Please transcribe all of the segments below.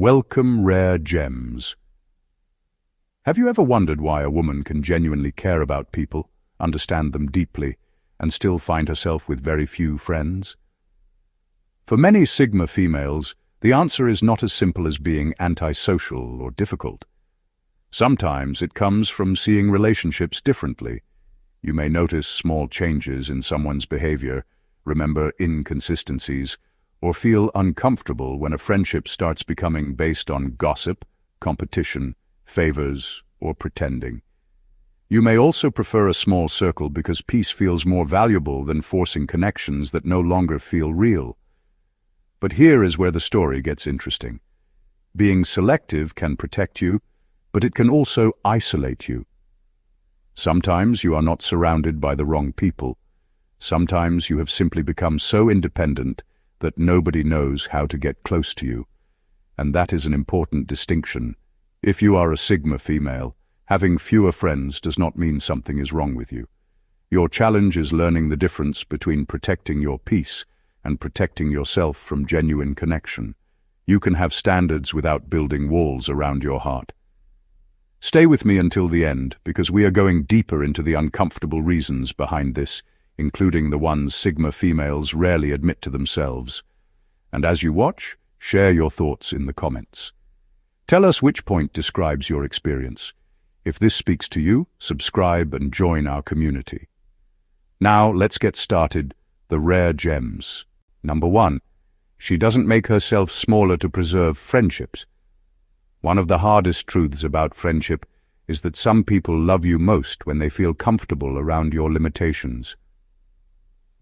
Welcome, rare gems. Have you ever wondered why a woman can genuinely care about people, understand them deeply, and still find herself with very few friends? For many Sigma females, the answer is not as simple as being antisocial or difficult. Sometimes it comes from seeing relationships differently. You may notice small changes in someone's behavior, remember inconsistencies, or feel uncomfortable when a friendship starts becoming based on gossip, competition, favors, or pretending. You may also prefer a small circle because peace feels more valuable than forcing connections that no longer feel real. But here is where the story gets interesting. Being selective can protect you, but it can also isolate you. Sometimes you are not surrounded by the wrong people. Sometimes you have simply become so independent that nobody knows how to get close to you. And that is an important distinction. If you are a Sigma female, having fewer friends does not mean something is wrong with you. Your challenge is learning the difference between protecting your peace and protecting yourself from genuine connection. You can have standards without building walls around your heart. Stay with me until the end, because we are going deeper into the uncomfortable reasons behind this, including the ones Sigma females rarely admit to themselves. And as you watch, share your thoughts in the comments. Tell us which point describes your experience. If this speaks to you, subscribe and join our community. Now, let's get started. The rare gems. Number 1. She doesn't make herself smaller to preserve friendships. One of the hardest truths about friendship is that some people love you most when they feel comfortable around your limitations.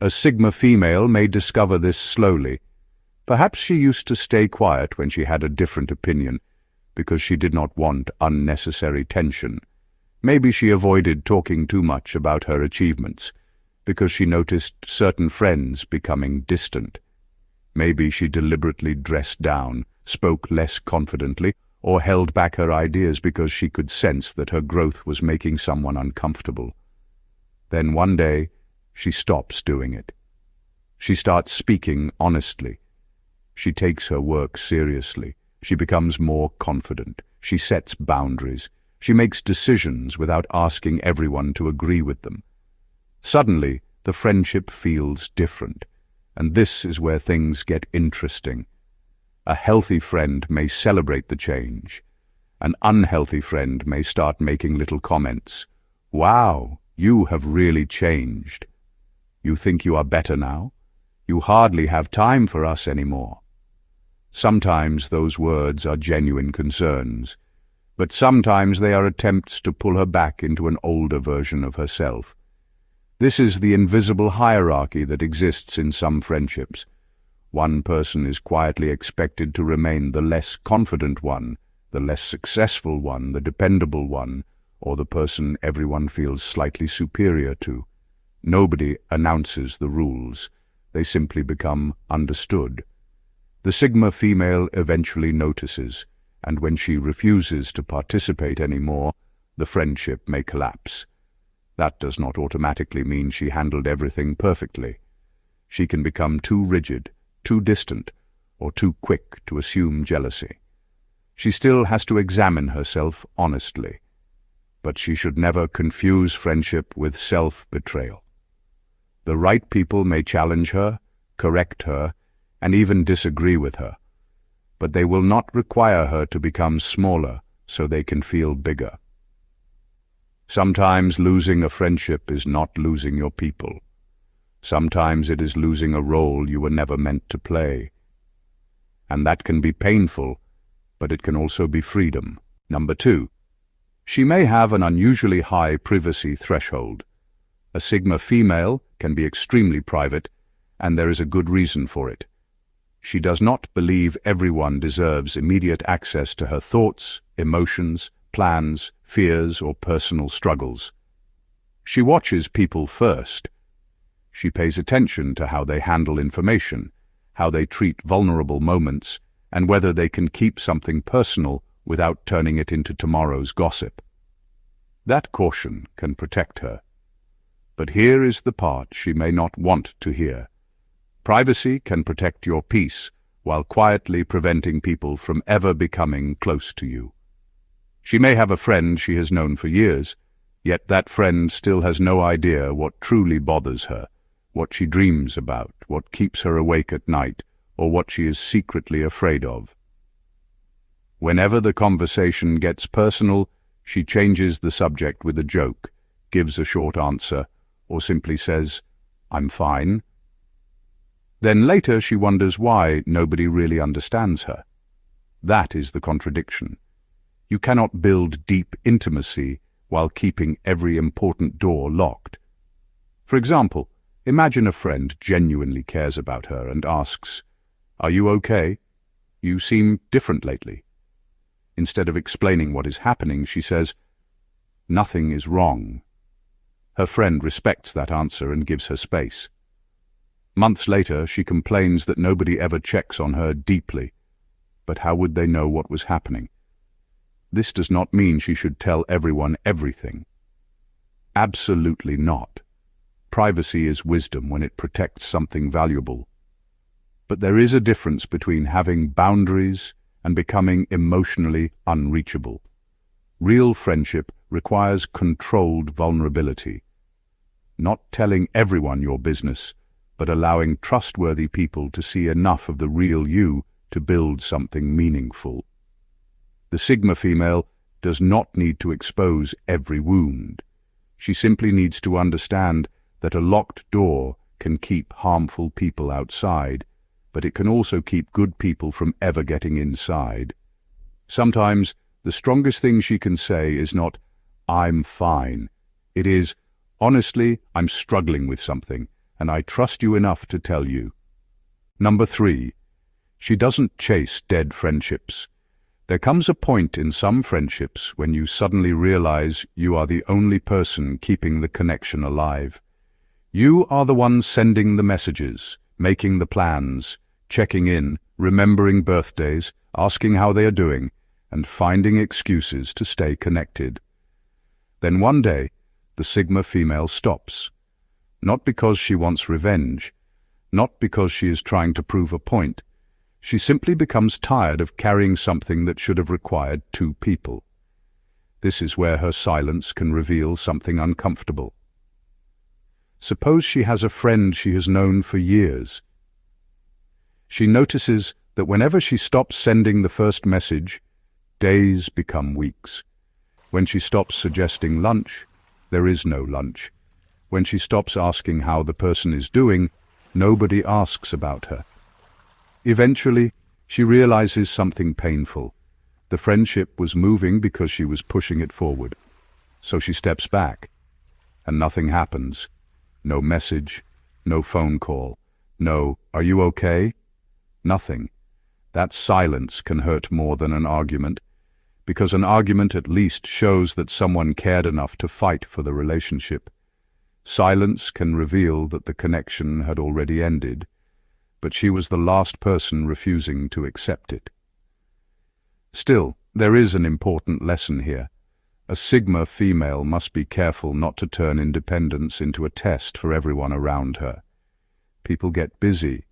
A Sigma female may discover this slowly. Perhaps she used to stay quiet when she had a different opinion, because she did not want unnecessary tension. Maybe she avoided talking too much about her achievements, because she noticed certain friends becoming distant. Maybe she deliberately dressed down, spoke less confidently, or held back her ideas because she could sense that her growth was making someone uncomfortable. Then one day, she stops doing it. She starts speaking honestly. She takes her work seriously. She becomes more confident. She sets boundaries. She makes decisions without asking everyone to agree with them. Suddenly, the friendship feels different, and this is where things get interesting. A healthy friend may celebrate the change. An unhealthy friend may start making little comments. "Wow, you have really changed. You think you are better now? You hardly have time for us anymore." Sometimes those words are genuine concerns, but sometimes they are attempts to pull her back into an older version of herself. This is the invisible hierarchy that exists in some friendships. One person is quietly expected to remain the less confident one, the less successful one, the dependable one, or the person everyone feels slightly superior to. Nobody announces the rules. They simply become understood. The Sigma female eventually notices, and when she refuses to participate anymore, the friendship may collapse. That does not automatically mean she handled everything perfectly. She can become too rigid, too distant, or too quick to assume jealousy. She still has to examine herself honestly, but she should never confuse friendship with self-betrayal. The right people may challenge her, correct her, and even disagree with her, but they will not require her to become smaller so they can feel bigger. Sometimes losing a friendship is not losing your people. Sometimes it is losing a role you were never meant to play. And that can be painful, but it can also be freedom. Number 2. She may have an unusually high privacy threshold. A Sigma female can be extremely private, and there is a good reason for it. She does not believe everyone deserves immediate access to her thoughts, emotions, plans, fears, or personal struggles. She watches people first. She pays attention to how they handle information, how they treat vulnerable moments, and whether they can keep something personal without turning it into tomorrow's gossip. That caution can protect her. But here is the part she may not want to hear. Privacy can protect your peace, while quietly preventing people from ever becoming close to you. She may have a friend she has known for years, yet that friend still has no idea what truly bothers her, what she dreams about, what keeps her awake at night, or what she is secretly afraid of. Whenever the conversation gets personal, she changes the subject with a joke, gives a short answer, or simply says, "I'm fine." Then later she wonders why nobody really understands her. That is the contradiction. You cannot build deep intimacy while keeping every important door locked. For example, imagine a friend genuinely cares about her and asks, "Are you okay? You seem different lately." Instead of explaining what is happening, she says, "Nothing is wrong." Her friend respects that answer and gives her space. Months later, she complains that nobody ever checks on her deeply. But how would they know what was happening? This does not mean she should tell everyone everything. Absolutely not. Privacy is wisdom when it protects something valuable. But there is a difference between having boundaries and becoming emotionally unreachable. Real friendship requires controlled vulnerability. Not telling everyone your business, but allowing trustworthy people to see enough of the real you to build something meaningful. The Sigma female does not need to expose every wound. She simply needs to understand that a locked door can keep harmful people outside, but it can also keep good people from ever getting inside. Sometimes the strongest thing she can say is not, "I'm fine." It is, "Honestly, I'm struggling with something, and I trust you enough to tell you." Number 3, she doesn't chase dead friendships. There comes a point in some friendships when you suddenly realize you are the only person keeping the connection alive. You are the one sending the messages, making the plans, checking in, remembering birthdays, asking how they are doing, and finding excuses to stay connected. Then one day, the Sigma female stops. Not because she wants revenge, not because she is trying to prove a point. She simply becomes tired of carrying something that should have required 2 people. This is where her silence can reveal something uncomfortable. Suppose she has a friend she has known for years. She notices that whenever she stops sending the first message, days become weeks. When she stops suggesting lunch, there is no lunch. When she stops asking how the person is doing, nobody asks about her. Eventually, she realizes something painful. The friendship was moving because she was pushing it forward. So she steps back, and nothing happens. No message, no phone call, no, "Are you okay?" Nothing. That silence can hurt more than an argument, because an argument at least shows that someone cared enough to fight for the relationship. Silence can reveal that the connection had already ended, but she was the last person refusing to accept it. Still, there is an important lesson here. A Sigma female must be careful not to turn independence into a test for everyone around her. People get busy.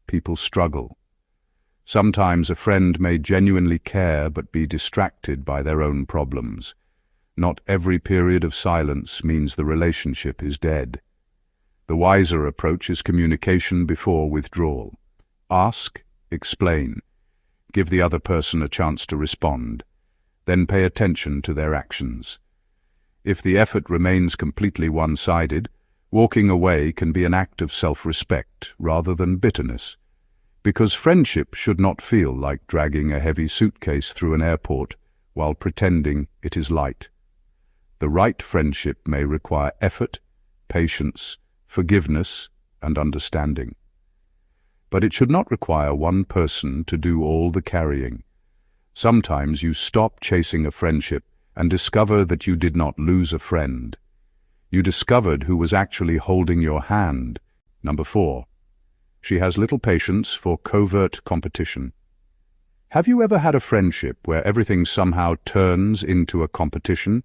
People struggle. Sometimes a friend may genuinely care but be distracted by their own problems. Not every period of silence means the relationship is dead. The wiser approach is communication before withdrawal. Ask, explain, give the other person a chance to respond, then pay attention to their actions. If the effort remains completely one-sided, walking away can be an act of self-respect rather than bitterness, because friendship should not feel like dragging a heavy suitcase through an airport while pretending it is light. The right friendship may require effort, patience, forgiveness, and understanding. But it should not require one person to do all the carrying. Sometimes you stop chasing a friendship and discover that you did not lose a friend. You discovered who was actually holding your hand. Number 4. She has little patience for covert competition. Have you ever had a friendship where everything somehow turns into a competition,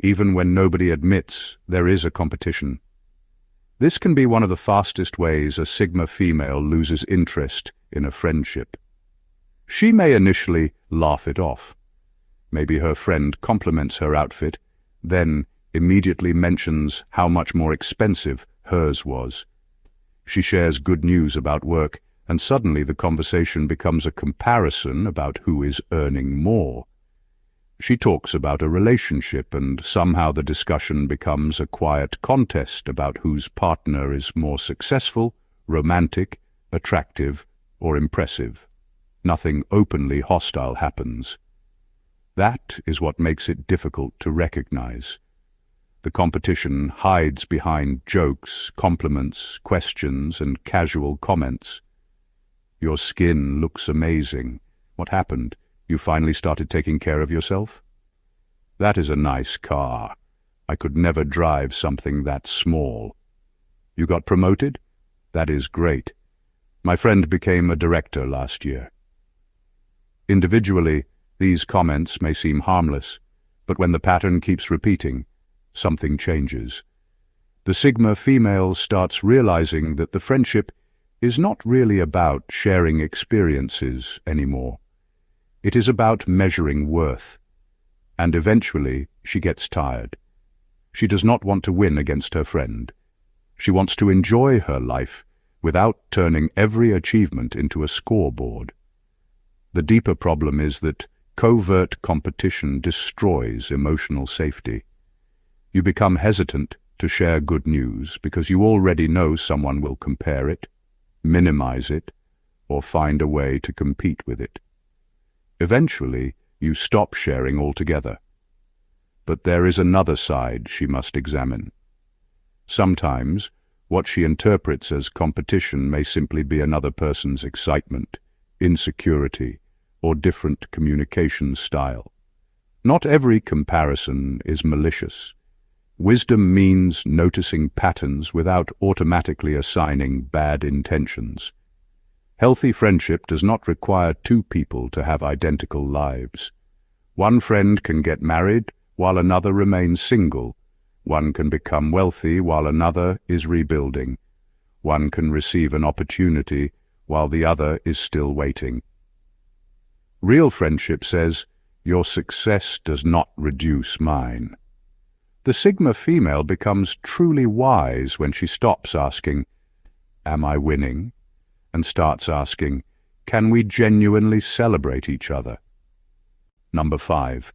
even when nobody admits there is a competition? This can be one of the fastest ways a Sigma female loses interest in a friendship. She may initially laugh it off. Maybe her friend compliments her outfit, then immediately mentions how much more expensive hers was. She shares good news about work, and suddenly the conversation becomes a comparison about who is earning more. She talks about a relationship, and somehow the discussion becomes a quiet contest about whose partner is more successful, romantic, attractive, or impressive. Nothing openly hostile happens. That is what makes it difficult to recognize. The competition hides behind jokes, compliments, questions, and casual comments. Your skin looks amazing. What happened? You finally started taking care of yourself? That is a nice car. I could never drive something that small. You got promoted? That is great. My friend became a director last year. Individually, these comments may seem harmless, but when the pattern keeps repeating, something changes. The Sigma female starts realizing that the friendship is not really about sharing experiences anymore. It is about measuring worth. And eventually, she gets tired. She does not want to win against her friend. She wants to enjoy her life without turning every achievement into a scoreboard. The deeper problem is that covert competition destroys emotional safety. You become hesitant to share good news because you already know someone will compare it, minimize it, or find a way to compete with it. Eventually, you stop sharing altogether. But there is another side she must examine. Sometimes, what she interprets as competition may simply be another person's excitement, insecurity, or different communication style. Not every comparison is malicious. Wisdom means noticing patterns without automatically assigning bad intentions. Healthy friendship does not require two people to have identical lives. One friend can get married while another remains single. One can become wealthy while another is rebuilding. One can receive an opportunity while the other is still waiting. Real friendship says, "Your success does not reduce mine." The Sigma female becomes truly wise when she stops asking, "Am I winning?" and starts asking, "Can we genuinely celebrate each other?" Number 5.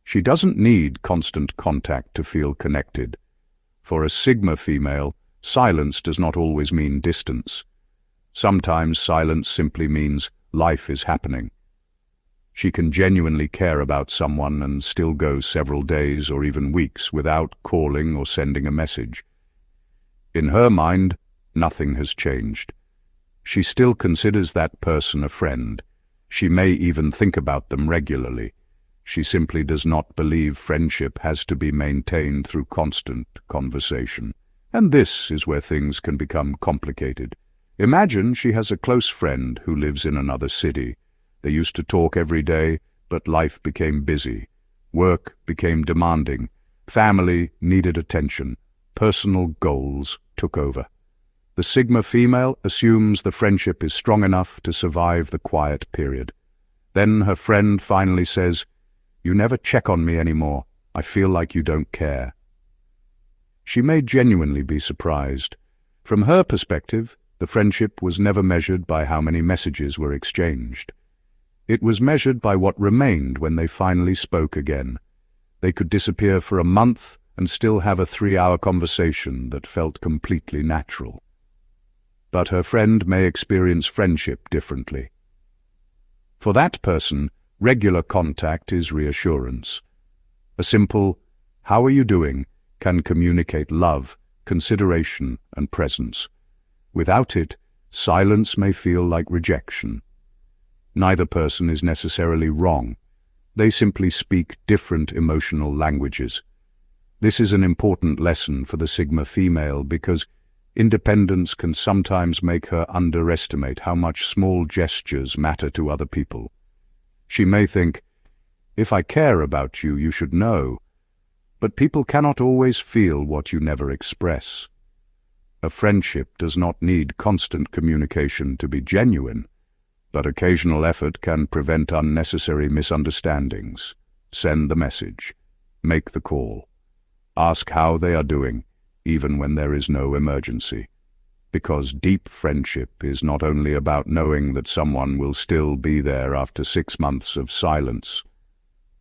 She doesn't need constant contact to feel connected. For a Sigma female, silence does not always mean distance. Sometimes silence simply means life is happening. She can genuinely care about someone and still go several days or even weeks without calling or sending a message. In her mind, nothing has changed. She still considers that person a friend. She may even think about them regularly. She simply does not believe friendship has to be maintained through constant conversation. And this is where things can become complicated. Imagine she has a close friend who lives in another city. They used to talk every day, but life became busy. Work became demanding. Family needed attention. Personal goals took over. The Sigma female assumes the friendship is strong enough to survive the quiet period. Then her friend finally says, "You never check on me anymore. I feel like you don't care." She may genuinely be surprised. From her perspective, the friendship was never measured by how many messages were exchanged. It was measured by what remained when they finally spoke again. They could disappear for a month and still have a 3-hour conversation that felt completely natural. But her friend may experience friendship differently. For that person, regular contact is reassurance. A simple, "How are you doing?" can communicate love, consideration, and presence. Without it, silence may feel like rejection. Neither person is necessarily wrong. They simply speak different emotional languages. This is an important lesson for the Sigma female because independence can sometimes make her underestimate how much small gestures matter to other people. She may think, "If I care about you, you should know." But people cannot always feel what you never express. A friendship does not need constant communication to be genuine, but occasional effort can prevent unnecessary misunderstandings. Send the message. Make the call. Ask how they are doing, even when there is no emergency. Because deep friendship is not only about knowing that someone will still be there after 6 months of silence.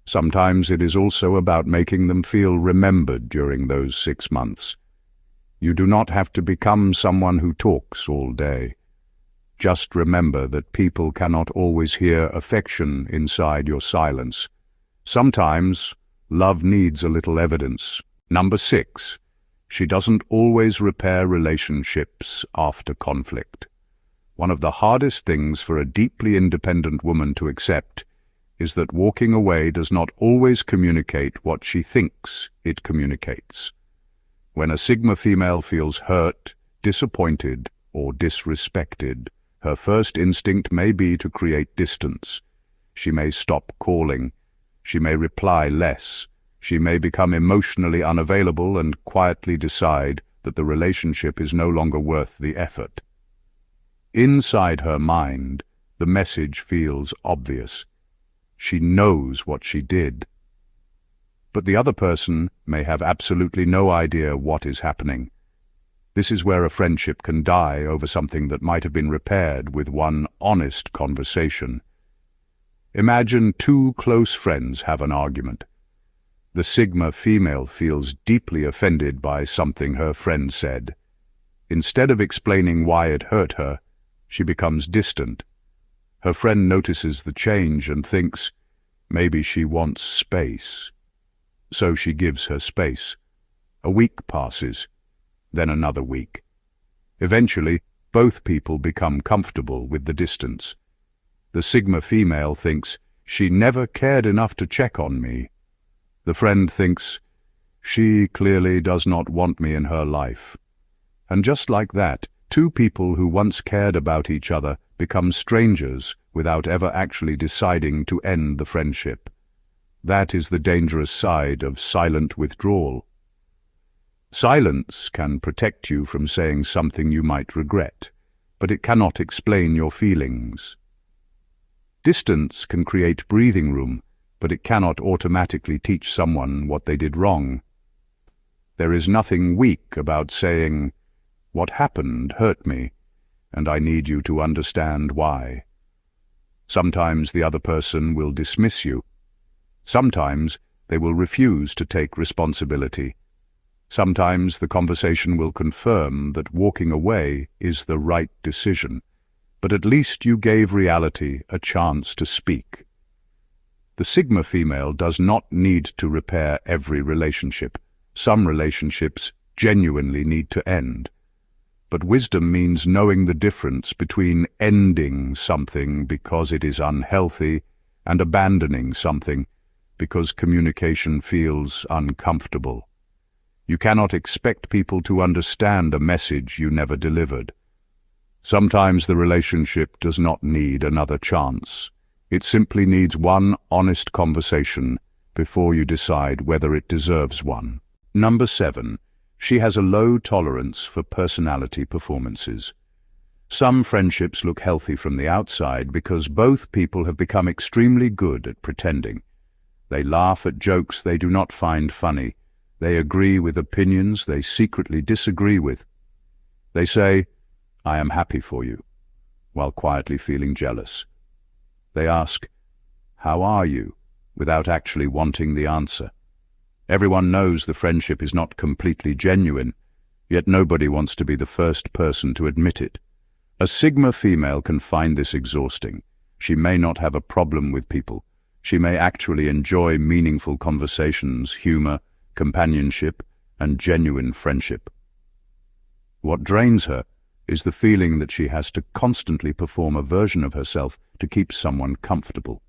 Sometimes it is also about making them feel remembered during those 6 months. You do not have to become someone who talks all day. Just remember that people cannot always hear affection inside your silence. Sometimes love needs a little evidence. Number 6. She doesn't always repair relationships after conflict. One of the hardest things for a deeply independent woman to accept is that walking away does not always communicate what she thinks it communicates. When a Sigma female feels hurt, disappointed, or disrespected, her first instinct may be to create distance. She may stop calling. She may reply less. She may become emotionally unavailable and quietly decide that the relationship is no longer worth the effort. Inside her mind, the message feels obvious. She knows what she did. But the other person may have absolutely no idea what is happening. This is where a friendship can die over something that might have been repaired with one honest conversation. Imagine 2 close friends have an argument. The Sigma female feels deeply offended by something her friend said. Instead of explaining why it hurt her, she becomes distant. Her friend notices the change and thinks, maybe she wants space. So she gives her space. A week passes, then another week. Eventually, both people become comfortable with the distance. The Sigma female thinks, she never cared enough to check on me. The friend thinks, she clearly does not want me in her life. And just like that, 2 people who once cared about each other become strangers without ever actually deciding to end the friendship. That is the dangerous side of silent withdrawal. Silence can protect you from saying something you might regret, but it cannot explain your feelings. Distance can create breathing room, but it cannot automatically teach someone what they did wrong. There is nothing weak about saying, what happened hurt me, and I need you to understand why. Sometimes the other person will dismiss you. Sometimes they will refuse to take responsibility. Sometimes the conversation will confirm that walking away is the right decision, but at least you gave reality a chance to speak. The Sigma female does not need to repair every relationship. Some relationships genuinely need to end. But wisdom means knowing the difference between ending something because it is unhealthy and abandoning something because communication feels uncomfortable. You cannot expect people to understand a message you never delivered. Sometimes the relationship does not need another chance. It simply needs one honest conversation before you decide whether it deserves one. Number 7. She has a low tolerance for personality performances. Some friendships look healthy from the outside because both people have become extremely good at pretending. They laugh at jokes they do not find funny. They agree with opinions they secretly disagree with. They say, I am happy for you, while quietly feeling jealous. They ask, how are you, without actually wanting the answer. Everyone knows the friendship is not completely genuine, yet nobody wants to be the first person to admit it. A Sigma female can find this exhausting. She may not have a problem with people. She may actually enjoy meaningful conversations, humor, companionship, and genuine friendship. What drains her is the feeling that she has to constantly perform a version of herself to keep someone comfortable.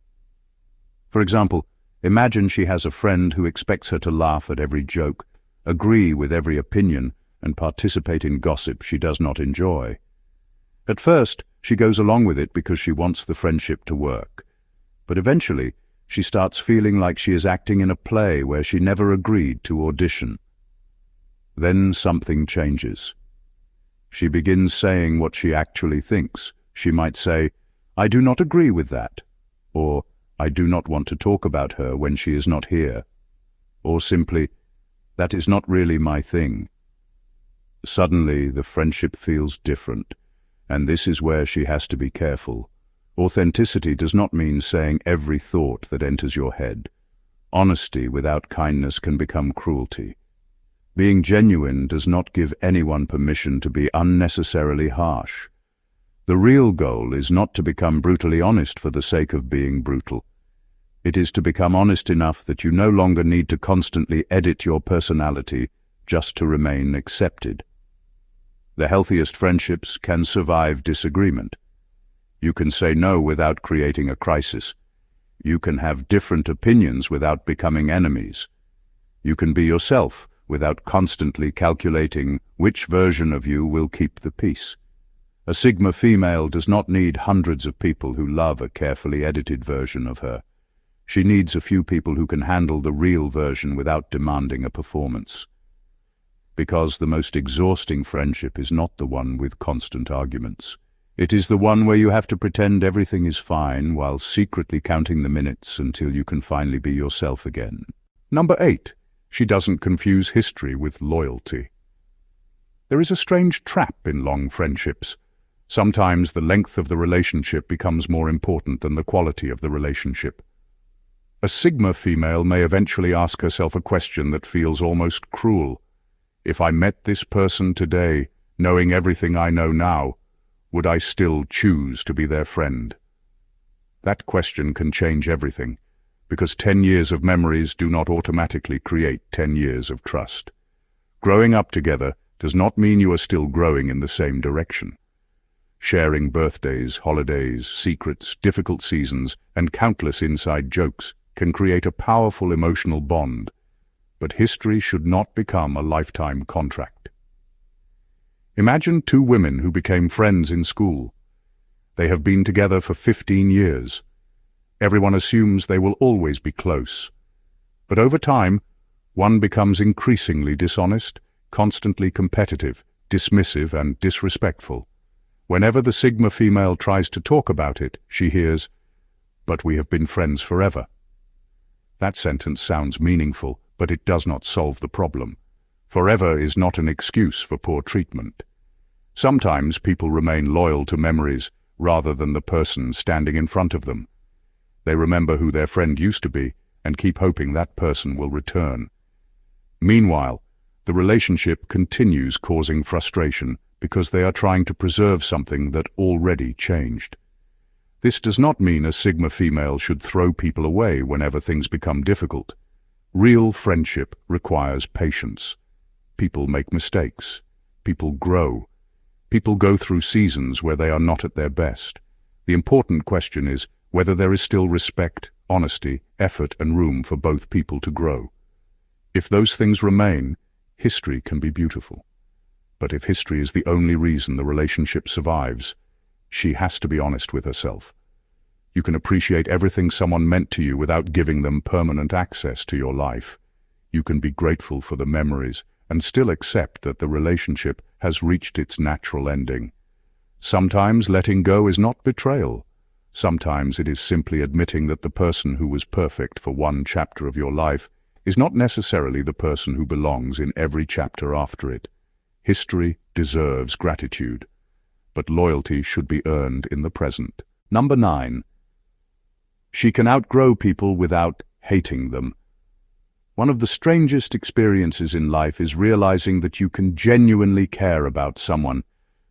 For example, imagine she has a friend who expects her to laugh at every joke, agree with every opinion, and participate in gossip she does not enjoy. At first, she goes along with it because she wants the friendship to work. But eventually, she starts feeling like she is acting in a play where she never agreed to audition. Then something changes. She begins saying what she actually thinks. She might say, "I do not agree with that," or "I do not want to talk about her when she is not here," or simply, "That is not really my thing." Suddenly, the friendship feels different, and this is where she has to be careful. Authenticity does not mean saying every thought that enters your head. Honesty without kindness can become cruelty. Being genuine does not give anyone permission to be unnecessarily harsh. The real goal is not to become brutally honest for the sake of being brutal. It is to become honest enough that you no longer need to constantly edit your personality just to remain accepted. The healthiest friendships can survive disagreement. You can say no without creating a crisis. You can have different opinions without becoming enemies. You can be yourself without constantly calculating which version of you will keep the peace. A Sigma female does not need hundreds of people who love a carefully edited version of her. She needs a few people who can handle the real version without demanding a performance. Because the most exhausting friendship is not the one with constant arguments. It is the one where you have to pretend everything is fine while secretly counting the minutes until you can finally be yourself again. Number 8. She doesn't confuse history with loyalty. There is a strange trap in long friendships. Sometimes the length of the relationship becomes more important than the quality of the relationship. A Sigma female may eventually ask herself a question that feels almost cruel. If I met this person today, knowing everything I know now, would I still choose to be their friend? That question can change everything, because 10 years of memories do not automatically create 10 years of trust. Growing up together does not mean you are still growing in the same direction. Sharing birthdays, holidays, secrets, difficult seasons, and countless inside jokes can create a powerful emotional bond, but history should not become a lifetime contract. Imagine 2 women who became friends in school. They have been together for 15 years. Everyone assumes they will always be close. But over time, one becomes increasingly dishonest, constantly competitive, dismissive, and disrespectful. Whenever the Sigma female tries to talk about it, she hears, "But we have been friends forever." That sentence sounds meaningful, but it does not solve the problem. Forever is not an excuse for poor treatment. Sometimes people remain loyal to memories rather than the person standing in front of them. They remember who their friend used to be and keep hoping that person will return. Meanwhile, the relationship continues causing frustration because they are trying to preserve something that already changed. This does not mean a Sigma female should throw people away whenever things become difficult. Real friendship requires patience. People make mistakes. People grow. People go through seasons where they are not at their best. The important question is whether there is still respect, honesty, effort, and room for both people to grow. If those things remain, history can be beautiful. But if history is the only reason the relationship survives, she has to be honest with herself. You can appreciate everything someone meant to you without giving them permanent access to your life. You can be grateful for the memories and still accept that the relationship has reached its natural ending. Sometimes letting go is not betrayal. Sometimes it is simply admitting that the person who was perfect for one chapter of your life is not necessarily the person who belongs in every chapter after it. History deserves gratitude, but loyalty should be earned in the present. Number 9. She can outgrow people without hating them. One of the strangest experiences in life is realizing that you can genuinely care about someone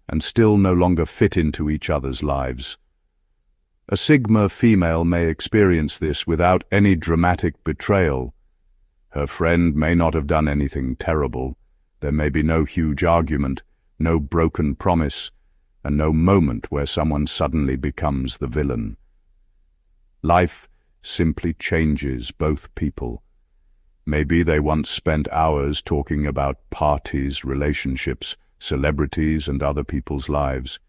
and still no longer fit into each other's lives. A Sigma female may experience this without any dramatic betrayal. Her friend may not have done anything terrible. There may be no huge argument, no broken promise, and no moment where someone suddenly becomes the villain. Life simply changes both people. Maybe they once spent hours talking about parties, relationships, celebrities, and other people's lives.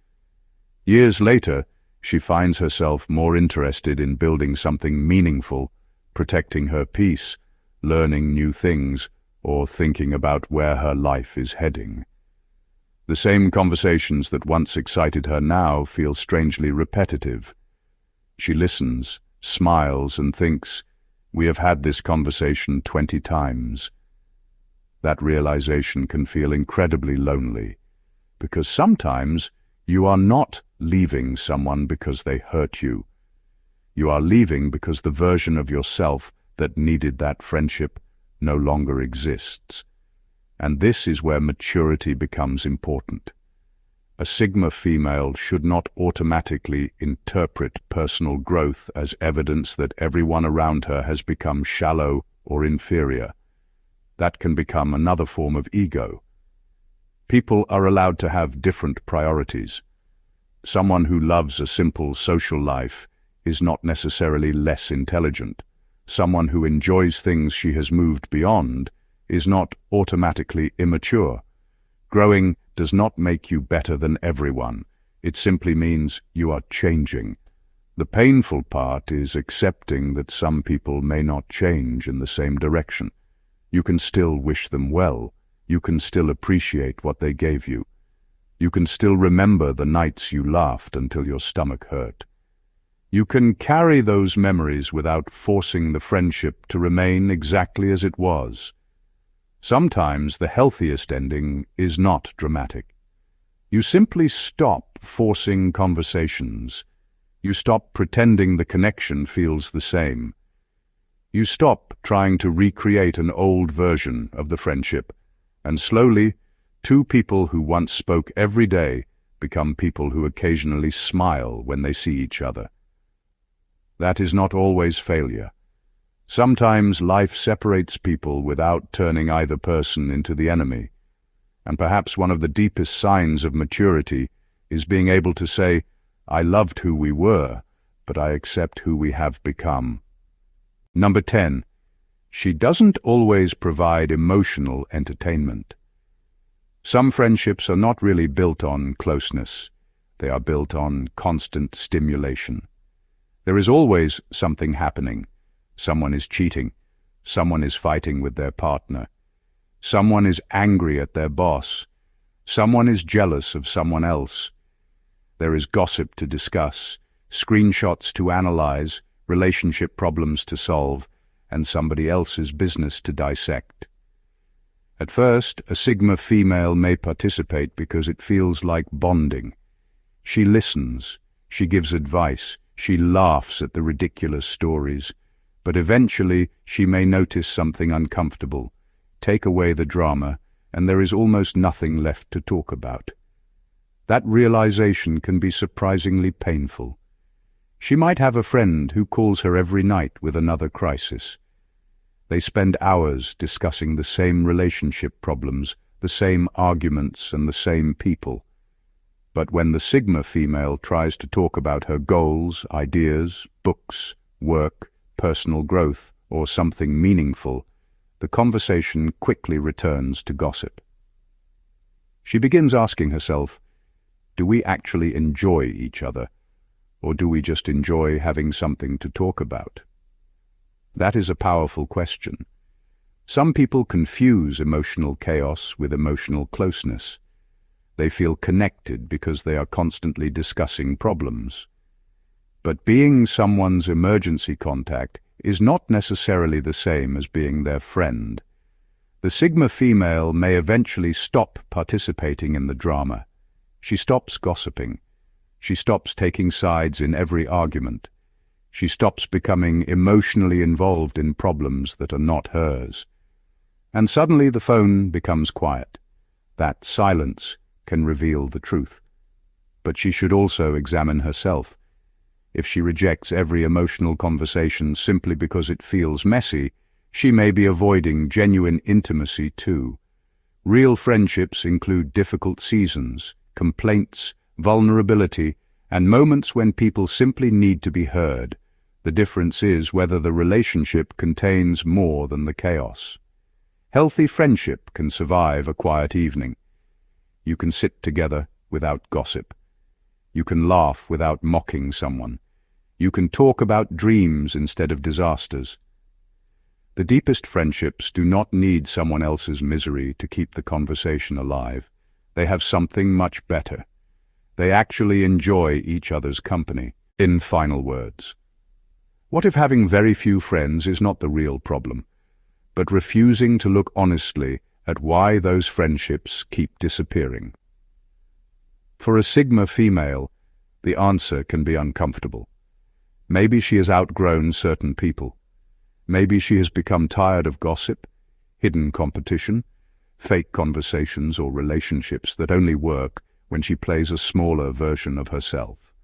Years later, she finds herself more interested in building something meaningful, protecting her peace, learning new things, or thinking about where her life is heading. The same conversations that once excited her now feel strangely repetitive. She listens, smiles, and thinks, "We have had this conversation 20 times. That realization can feel incredibly lonely, because sometimes you are not leaving someone because they hurt you. You are leaving because the version of yourself that needed that friendship no longer exists. And this is where maturity becomes important. A Sigma female should not automatically interpret personal growth as evidence that everyone around her has become shallow or inferior. That can become another form of ego. People are allowed to have different priorities. Someone who loves a simple social life is not necessarily less intelligent. Someone who enjoys things she has moved beyond is not automatically immature. Growing does not make you better than everyone. It simply means you are changing. The painful part is accepting that some people may not change in the same direction. You can still wish them well. You can still appreciate what they gave you. You can still remember the nights you laughed until your stomach hurt. You can carry those memories without forcing the friendship to remain exactly as it was. Sometimes the healthiest ending is not dramatic. You simply stop forcing conversations. You stop pretending the connection feels the same. You stop trying to recreate an old version of the friendship, and slowly, two people who once spoke every day become people who occasionally smile when they see each other. That is not always failure. Sometimes life separates people without turning either person into the enemy, and perhaps one of the deepest signs of maturity is being able to say, "I loved who we were, but I accept who we have become." Number 10. She doesn't always provide emotional entertainment. Some friendships are not really built on closeness. They are built on constant stimulation. There is always something happening. Someone is cheating. Someone is fighting with their partner. Someone is angry at their boss. Someone is jealous of someone else. There is gossip to discuss, screenshots to analyze, relationship problems to solve, and somebody else's business to dissect. At first, a Sigma female may participate because it feels like bonding. She listens, she gives advice, she laughs at the ridiculous stories, but eventually she may notice something uncomfortable, take away the drama, and there is almost nothing left to talk about. That realization can be surprisingly painful. She might have a friend who calls her every night with another crisis. They spend hours discussing the same relationship problems, the same arguments, and the same people. But when the Sigma female tries to talk about her goals, ideas, books, work, personal growth, or something meaningful, the conversation quickly returns to gossip. She begins asking herself, do we actually enjoy each other, or do we just enjoy having something to talk about? That is a powerful question. Some people confuse emotional chaos with emotional closeness. They feel connected because they are constantly discussing problems. But being someone's emergency contact is not necessarily the same as being their friend. The Sigma female may eventually stop participating in the drama. She stops gossiping. She stops taking sides in every argument. She stops becoming emotionally involved in problems that are not hers. And suddenly the phone becomes quiet. That silence can reveal the truth. But she should also examine herself. If she rejects every emotional conversation simply because it feels messy, she may be avoiding genuine intimacy too. Real friendships include difficult seasons, complaints, vulnerability, and moments when people simply need to be heard. The difference is whether the relationship contains more than the chaos. Healthy friendship can survive a quiet evening. You can sit together without gossip. You can laugh without mocking someone. You can talk about dreams instead of disasters. The deepest friendships do not need someone else's misery to keep the conversation alive. they have something much better. They actually enjoy each other's company. In final words, what if having very few friends is not the real problem, but refusing to look honestly at why those friendships keep disappearing? For a Sigma female, the answer can be uncomfortable. Maybe she has outgrown certain people. Maybe she has become tired of gossip, hidden competition, fake conversations, or relationships that only work when she plays a smaller version of herself.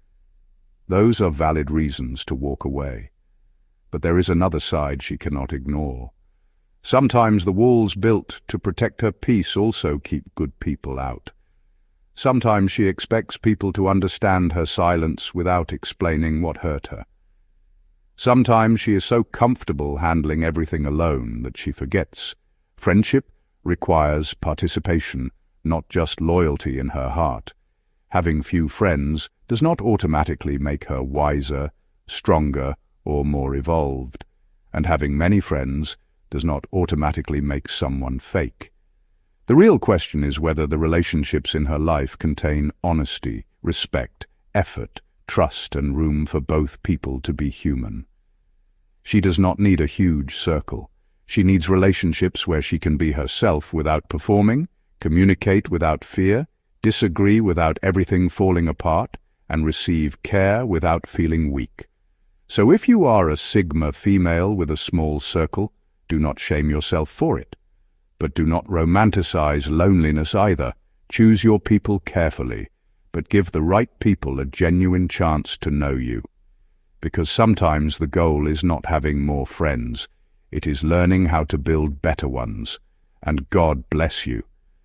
Those are valid reasons to walk away. But there is another side she cannot ignore. Sometimes the walls built to protect her peace also keep good people out. Sometimes she expects people to understand her silence without explaining what hurt her. Sometimes she is so comfortable handling everything alone that she forgets. Friendship requires participation, not just loyalty in her heart. Having few friends does not automatically make her wiser, stronger, or more evolved. And having many friends does not automatically make someone fake. The real question is whether the relationships in her life contain honesty, respect, effort, trust, and room for both people to be human. She does not need a huge circle. She needs relationships where she can be herself without performing, communicate without fear, disagree without everything falling apart, and receive care without feeling weak. So if you are a Sigma female with a small circle, do not shame yourself for it. But do not romanticize loneliness either. Choose your people carefully, but give the right people a genuine chance to know you. Because sometimes the goal is not having more friends, it is learning how to build better ones. And God bless you.